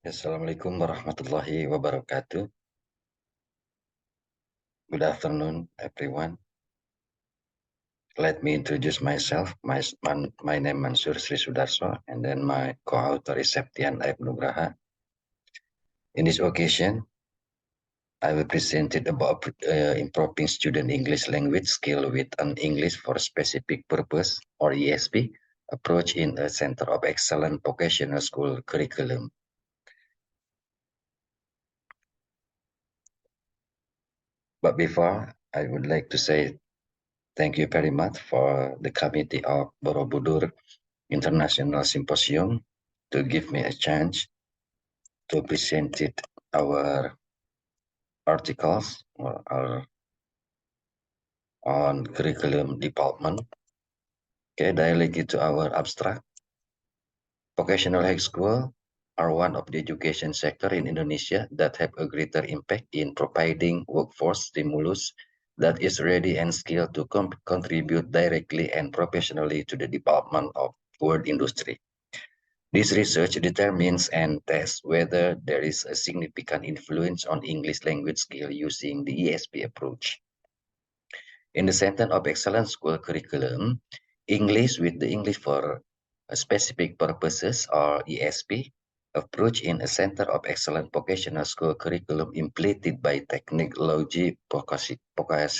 Assalamualaikum warahmatullahi wabarakatuh. Good afternoon, everyone. Let me introduce myself. My name is Mansur Sri Sudarso, and then my co-author is Septian Aib Nugraha. In this occasion, I will present it about improving student English language skill with an English for specific purpose, or ESP, approach in a Center of Excellence Vocational School curriculum. But before, I would like to say thank you very much for the committee of Borobudur International Symposium to give me a chance to present it our articles on curriculum development. Okay, directly to our abstract. Vocational high school are one of the education sector in Indonesia that have a greater impact in providing workforce stimulus that is ready and skilled to contribute directly and professionally to the development of world industry. This research determines and tests whether there is a significant influence on English language skill using the ESP approach. In the Center of Excellence School curriculum, English with the English for specific purposes or ESP approach in a Center of Excellence Vocational School curriculum implemented by Technology Vocational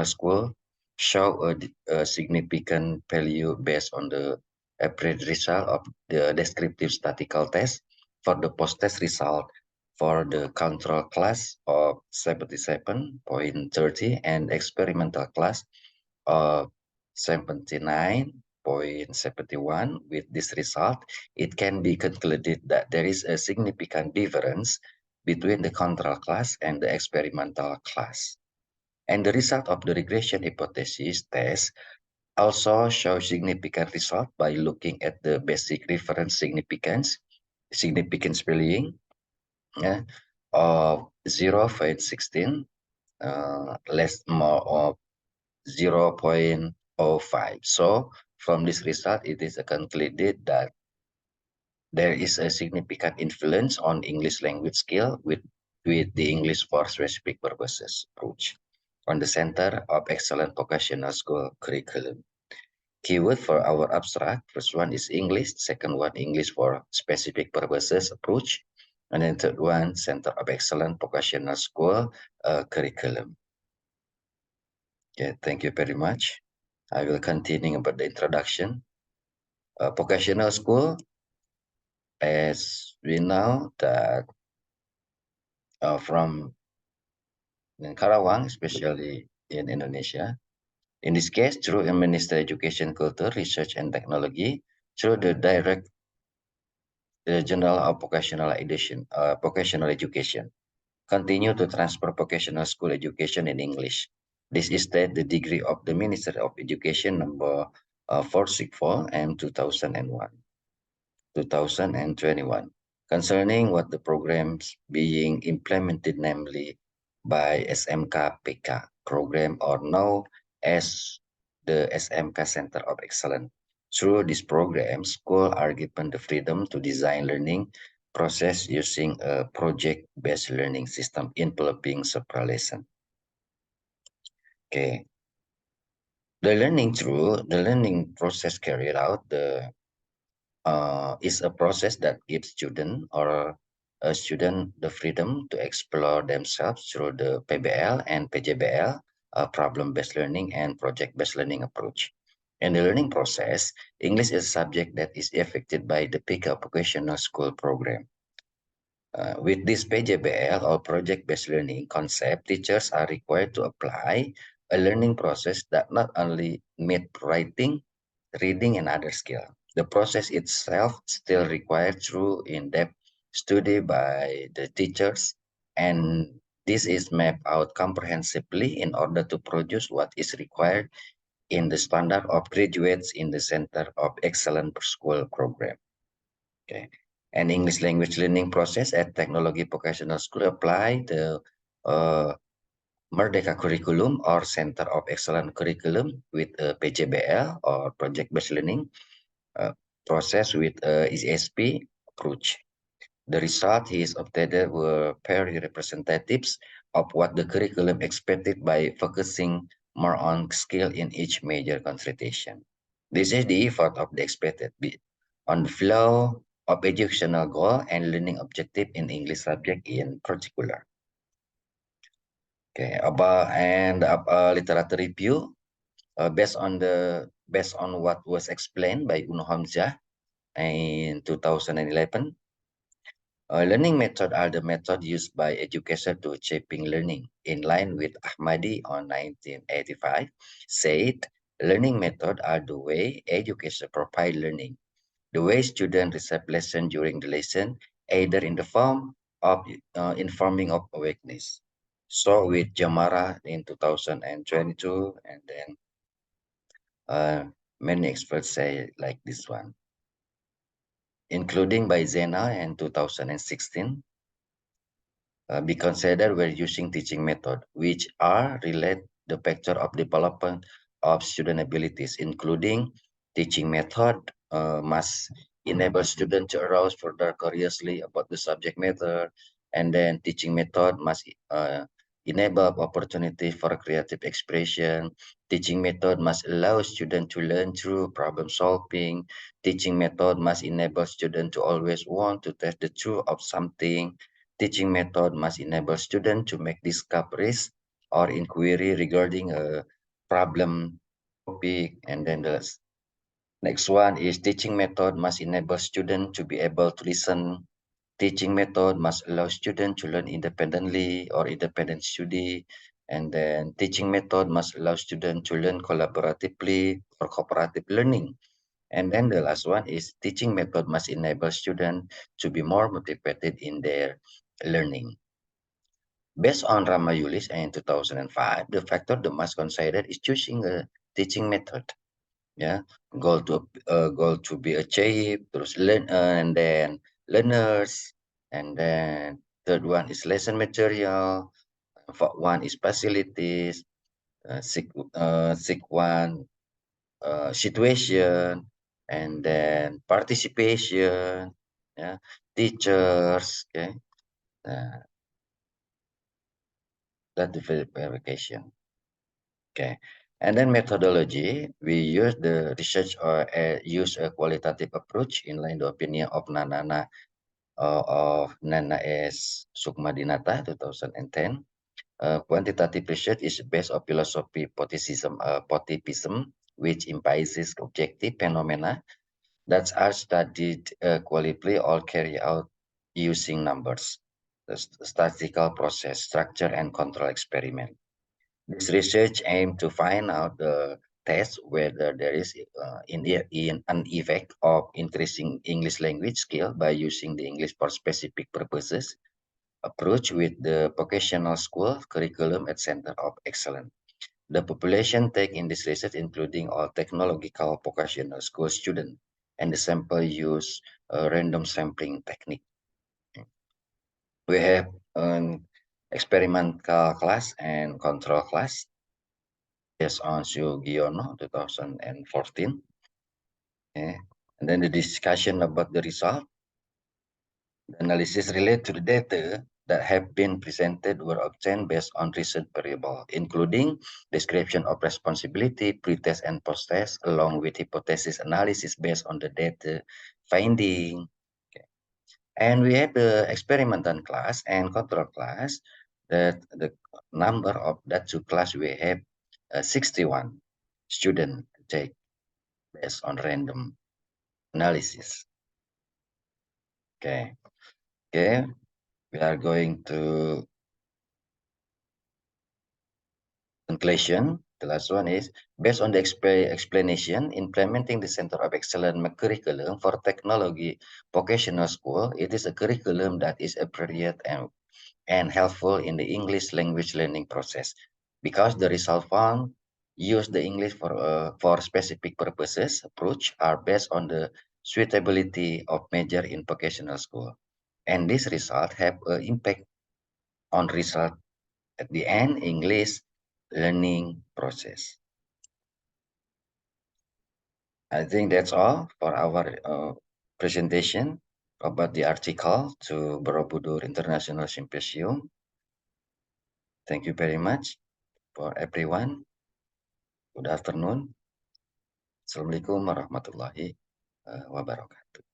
School show a significant value based on the average result of the descriptive statistical test for the post-test result for the control class of 77.30 and experimental class of 79.71. With this result, it can be concluded that there is a significant difference between the control class and the experimental class. And the result of the regression hypothesis test also show significant result by looking at the basic reference significance valuing of 0.16 less more of 0.05. So from this result, it is concluded that there is a significant influence on English language skill with the English for specific purposes approach on the Center of Excellent Vocational School curriculum. Keyword for our abstract, first one is English, second one English for specific purposes approach, and then third one Center of Excellent Vocational School curriculum. Okay, thank you very much. I will continue about the introduction. Vocational school, as we know that from Karawang, especially in Indonesia, in this case, through Ministry Education, Culture, Research, and Technology, through the direct General of Vocational Education, continue to transfer vocational school education in English. This is the degree of the Ministry of Education number 464 and 2021 concerning what the programs being implemented, namely by SMK PK program or known as the SMK Center of Excellence. Through this program, schools are given the freedom to design learning process using a project-based learning system enveloping several lessons. Okay. The learning process carried out is a process that gives student or a student the freedom to explore themselves through the PBL and PJBL, problem-based learning and project-based learning approach. In the learning process, English is a subject that is affected by the PICA vocational school program. With this PJBL or project-based learning concept, teachers are required to apply a learning process that not only meet writing, reading, and other skills. The process itself still requires through in-depth study by the teachers, and this is mapped out comprehensively in order to produce what is required in the standard of graduates in the Center of Excellence School program. Okay. And English language learning process at Technology Vocational School apply the Merdeka curriculum or Center of Excellence curriculum with PJBL or project-based learning process with ESP approach. The result he is obtained were very representatives of what the curriculum expected by focusing more on skill in each major concentration. This is the effort of the expected on the flow of educational goal and learning objective in English subject in particular. Okay, about and literature review based on what was explained by Uno Hamzah in 2011. Learning method are the method used by educators to shaping learning. In line with Ahmadi on 1985, said learning method are the way educators provide learning, the way students receive lesson during the lesson, either in the form of informing of awareness. So with Jamara in 2022, and then many experts say like this one, including by Zena in 2016. Be considered when using teaching method, which are relate the factor of development of student abilities, including teaching method must enable students to arouse further curiously about the subject matter, and then teaching method must enable opportunity for creative expression. Teaching method must allow students to learn through problem solving. Teaching method must enable students to always want to test the truth of something. Teaching method must enable students to make discoveries or inquiry regarding a problem topic. And then the next one is teaching method must enable students to be able to listen. Teaching method must allow students to learn independently or independent study. And then teaching method must allow students to learn collaboratively or cooperative learning. And then the last one is teaching method must enable students to be more motivated in their learning. Based on Ramayulis in 2005, the factor the most considered is choosing a teaching method. Yeah, goal to be achieved, terus learn, and then learners, and then third one is lesson material, fourth one is facilities, sixth one situation, and then participation, yeah, teachers, okay, uh, that the verification. Okay, and then methodology, we use the research or use a qualitative approach in line the opinion of Nana S. Sukmadinata 2010. Quantitative research is based on philosophy positivism, which emphasizes objective phenomena that are studied qualitatively or carried out using numbers, the statistical process, structure, and control experiment. This research aimed to find out the test whether there is in an effect of increasing English language skill by using the English for specific purposes approach with the vocational school curriculum at center of excellence. The population take in this research including all technological vocational school students and the sample use random sampling technique. We have an experimental class and control class based on Sugiono 2014. Okay. And then the discussion about the result. The analysis related to the data that have been presented were obtained based on research variable, including description of responsibility, pre-test and post-test, along with hypothesis analysis based on the data finding. Okay. And we have the experimental class and control class. That the number of that two class we have 61 students take based on random analysis. Okay, okay, we are going to conclusion. The last one is based on the explanation, implementing the Center of Excellence curriculum for technology vocational school. It is a curriculum that is appropriate and helpful in the English language learning process because the result found use the English for specific purposes approach are based on the suitability of major in vocational school. And this result have an impact on result at the end English learning process. I think that's all for our presentation. about the article to Borobudur International Symposium. Thank you very much for everyone. Good afternoon. Assalamualaikum warahmatullahi wabarakatuh.